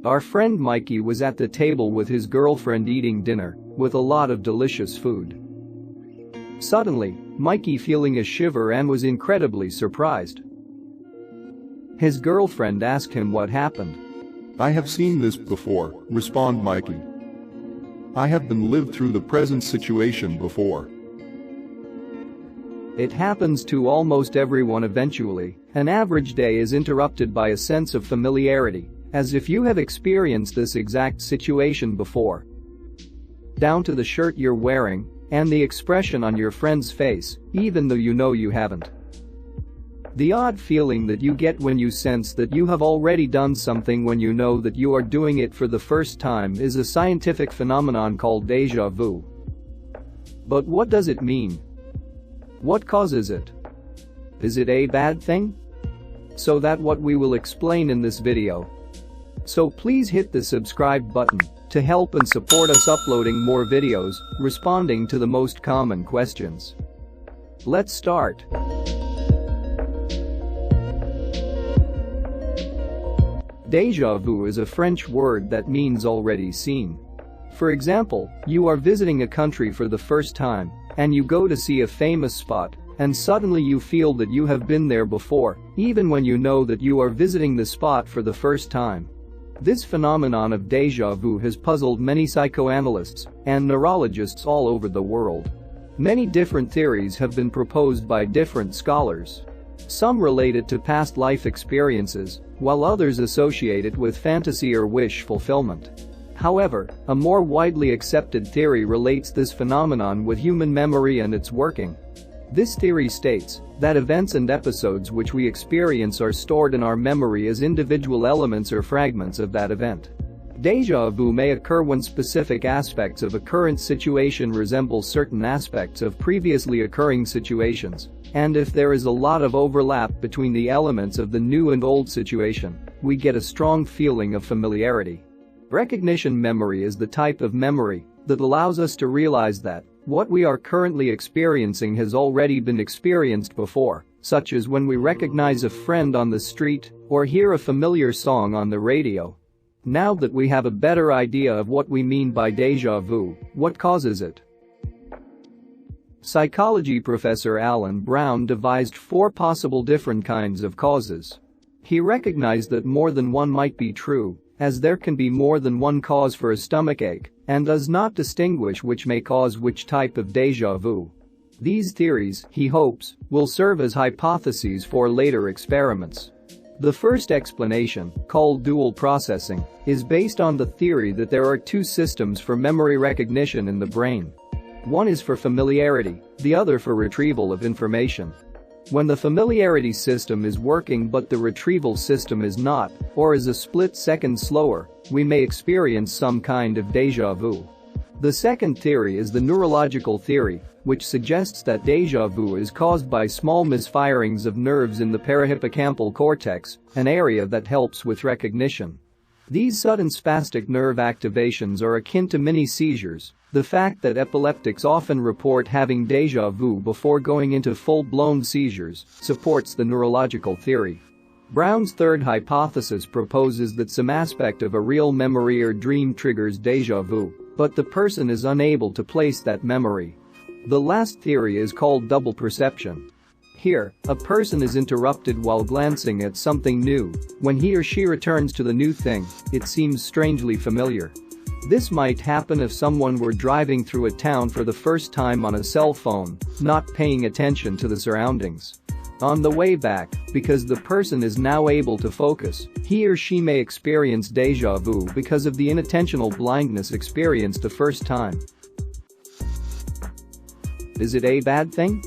Our friend Mikey was at the table with his girlfriend eating dinner with a lot of delicious food. Suddenly, Mikey feeling a shiver and was incredibly surprised. His girlfriend asked him what happened. I have seen this before, responded Mikey. I have been lived through the present situation before. It happens to almost everyone eventually. An average day is interrupted by a sense of familiarity, as if you have experienced this exact situation before. Down to the shirt you're wearing and the expression on your friend's face, even though you know you haven't. The odd feeling that you get when you sense that you have already done something when you know that you are doing it for the first time is a scientific phenomenon called deja vu. But what does it mean? What causes it? Is it a bad thing? So that's what we will explain in this video. So please hit the subscribe button to help and support us uploading more videos responding to the most common questions. Let's start. Deja vu is a French word that means already seen. For example, you are visiting a country for the first time and you go to see a famous spot and suddenly you feel that you have been there before, even when you know that you are visiting the spot for the first time. This phenomenon of deja vu has puzzled many psychoanalysts and neurologists all over the world. Many different theories have been proposed by different scholars. Some relate it to past life experiences, while others associate it with fantasy or wish fulfillment. However, a more widely accepted theory relates this phenomenon with human memory and its working. This theory states that events and episodes which we experience are stored in our memory as individual elements or fragments of that event. Deja vu may occur when specific aspects of a current situation resemble certain aspects of previously occurring situations, and if there is a lot of overlap between the elements of the new and old situation, we get a strong feeling of familiarity. Recognition memory is the type of memory that allows us to realize that what we are currently experiencing has already been experienced before, such as when we recognize a friend on the street or hear a familiar song on the radio. Now that we have a better idea of what we mean by deja vu, what causes it? Psychology professor Alan Brown devised 4 possible different kinds of causes. He recognized that more than one might be true, as there can be more than one cause for a stomachache, and does not distinguish which may cause which type of deja vu. These theories, he hopes, will serve as hypotheses for later experiments. The first explanation, called dual processing, is based on the theory that there are 2 systems for memory recognition in the brain. One is for familiarity, the other for retrieval of information. When the familiarity system is working but the retrieval system is not, or is a split second slower, we may experience some kind of deja vu. The second theory is the neurological theory, which suggests that deja vu is caused by small misfirings of nerves in the parahippocampal cortex, an area that helps with recognition. These sudden spastic nerve activations are akin to mini seizures. The fact that epileptics often report having deja vu before going into full-blown seizures supports the neurological theory. Brown's third hypothesis proposes that some aspect of a real memory or dream triggers deja vu, but the person is unable to place that memory. The last theory is called double perception. Here, a person is interrupted while glancing at something new. When he or she returns to the new thing, it seems strangely familiar. This might happen if someone were driving through a town for the first time on a cell phone, not paying attention to the surroundings. On the way back, because the person is now able to focus, he or she may experience deja vu because of the inattentional blindness experienced the first time. Is it a bad thing?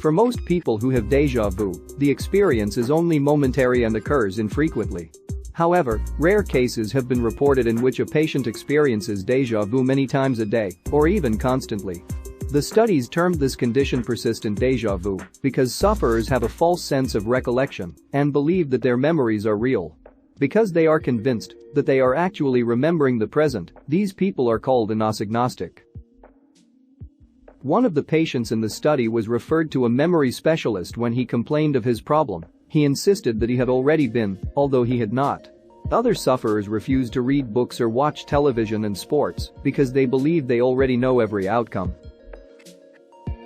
For most people who have deja vu, the experience is only momentary and occurs infrequently. However, rare cases have been reported in which a patient experiences deja vu many times a day, or even constantly. The studies termed this condition persistent deja vu because sufferers have a false sense of recollection and believe that their memories are real. Because they are convinced that they are actually remembering the present, these people are called anosognostic. One of the patients in the study was referred to a memory specialist when he complained of his problem. He insisted that he had already been, although he had not. Other sufferers refuse to read books or watch television and sports because they believe they already know every outcome.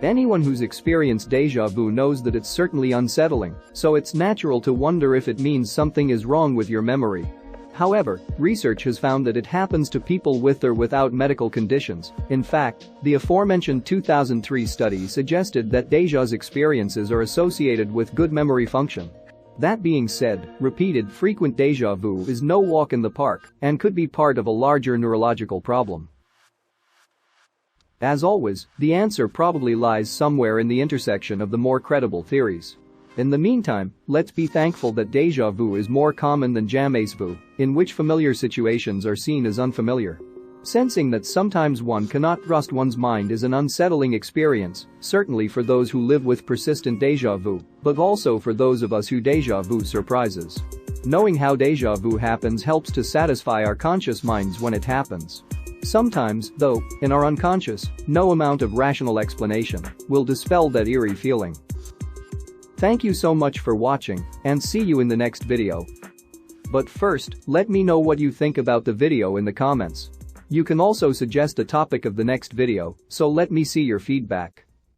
Anyone who's experienced deja vu knows that it's certainly unsettling, so it's natural to wonder if it means something is wrong with your memory. However, research has found that it happens to people with or without medical conditions. In fact, the aforementioned 2003 study suggested that Deja's experiences are associated with good memory function. That being said, repeated frequent deja vu is no walk in the park and could be part of a larger neurological problem. As always, the answer probably lies somewhere in the intersection of the more credible theories. In the meantime, let's be thankful that deja vu is more common than jamais vu, in which familiar situations are seen as unfamiliar. Sensing that sometimes one cannot trust one's mind is an unsettling experience, certainly for those who live with persistent deja vu, but also for those of us who deja vu surprises. Knowing how deja vu happens helps to satisfy our conscious minds when it happens. Sometimes, though, in our unconscious, no amount of rational explanation will dispel that eerie feeling. Thank you so much for watching, and see you in the next video. But first, let me know what you think about the video in the comments. You can also suggest a topic of the next video, so let me see your feedback.